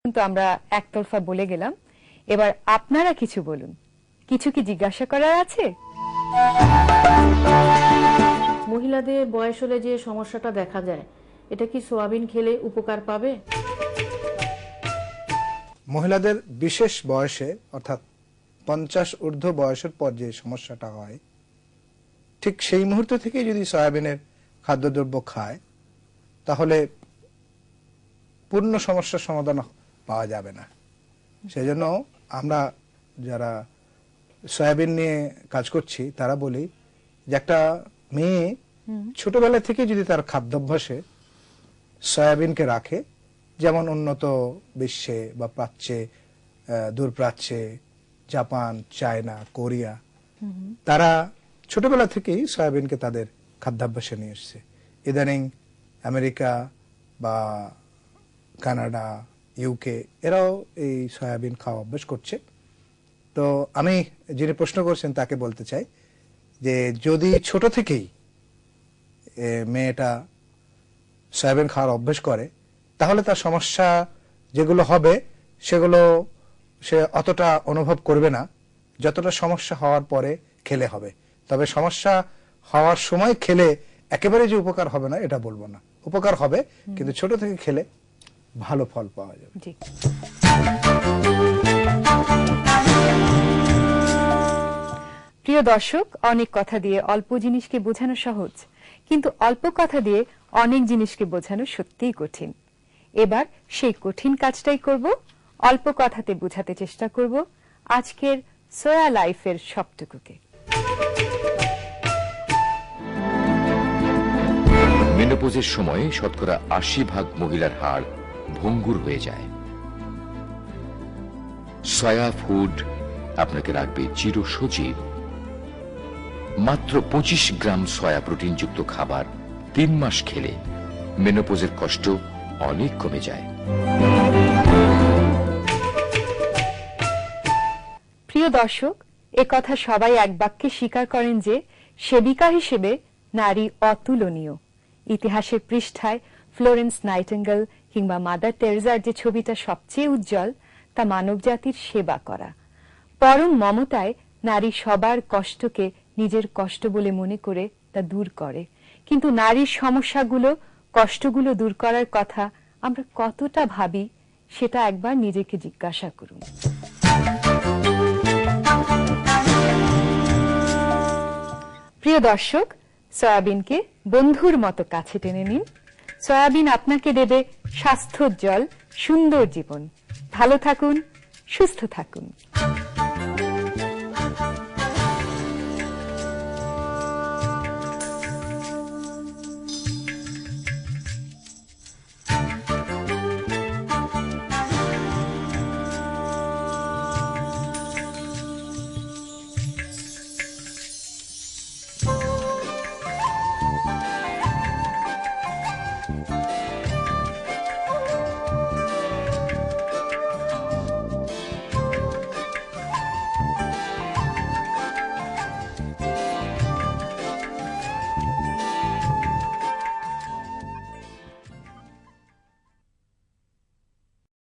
কিন্তু আমরা একতরফা বলে গেলাম, এবার আপনারা কিছু বলুন। কিছু কি জিজ্ঞাসা করার আছে? মহিলাদের বয়স হলে যে সমস্যাটা দেখা যায়, এটা কি সোয়াবিন খেলে উপকার পাবে? মহিলাদের বিশেষ বয়সে অর্থাৎ 50 ঊর্ধ্ব বয়সের পর যে সমস্যাটা হয়, ঠিক সেই মুহূর্ত থেকে যদি সয়াবিনের খাদ্যদ্রব্য খায় তাহলে পূর্ণ সমস্যার সমাধান পাওয়া যাবে না। সেজন্য আমরা যারা সয়াবিন নিয়ে কাজ করছি তারা বলি যে একটা মেয়ে ছোটবেলা থেকে যদি তার খাদ্যাভ্যাসে সয়াবিনকে রাখে, যেমন উন্নত বিশ্বে বা প্রাচ্যে, দূরপ্রাচ্যে, জাপান, চায়না, কোরিয়া, তারা ছোটবেলা থেকেই সয়াবিনকে তাদের খাদ্যাভ্যাসে নিয়ে এসছে। ইদানিং আমেরিকা বা কানাডা, ইউকে এরাও এই সয়াবিন খাওয়া অভ্যাস করছে। তো আমি যিনি প্রশ্ন করছেন তাকে বলতে চাই যে যদি ছোট থেকেই মেয়েটা সয়াবিন খাওয়ার অভ্যাস করে তাহলে তার সমস্যা যেগুলো হবে সেগুলো সে অতটা অনুভব করবে না যতটা সমস্যা হওয়ার পরে খেলে হবে। তবে সমস্যা হওয়ার সময় খেলে একেবারে যে উপকার হবে না এটা বলবো না, উপকার হবে, কিন্তু ছোট থেকে খেলে ভালো ফল পাওয়া যাবে। প্রিয় দর্শক, অনেক কথা দিয়ে অল্প জিনিসকে বোঝানো সহজ, কিন্তু অল্প কথা দিয়ে অনেক জিনিসকে বোঝানো সত্যিই কঠিন। এবার সেই কঠিন কাজটাই করব, অল্প কথাতে বোঝাতে চেষ্টা করব আজকের সোয়া লাইফের সবটুকুকে। মেনোপজের সময় শতকরা ৮০% মহিলার হাড় ভঙ্গুর হয়ে যায়। সয়া ফুড আপনাকে রাখবে চিরসজীব। মাত্র ২৫ গ্রাম সয়া প্রোটিনযুক্ত খাবার ৩ মাস খেলে মেনোপজের কষ্ট অনেক কমে যায়। প্রিয় দর্শক, একথা সবাই এক বাক্যে স্বীকার করেন যে সেবিকা হিসেবে নারী অতুলনীয়। ইতিহাসের পৃষ্ঠায় ফ্লোরেন্স নাইটিঙ্গেল কিংবা মাদার টেরেসার যে ছবিটা সবচেয়ে উজ্জ্বল, তা মানবজাতির সেবা করা। পরম মমতায় নারী সবার কষ্টকে নিজের কষ্ট বলে মনে করে তা দূর করে। কিন্তু নারীর সমস্যাগুলো, কষ্টগুলো দূর করার কথা আমরা কতটা ভাবি সেটা একবার নিজেকে জিজ্ঞাসা করুন। প্রিয় দর্শক, সয়াবিনকে বন্ধুর মতো কাছে টেনে নিন। সয়াবিন আপনাকে দেবে স্বাস্থ্যোজ্জ্বল সুন্দর জীবন। ভালো থাকুন, সুস্থ থাকুন।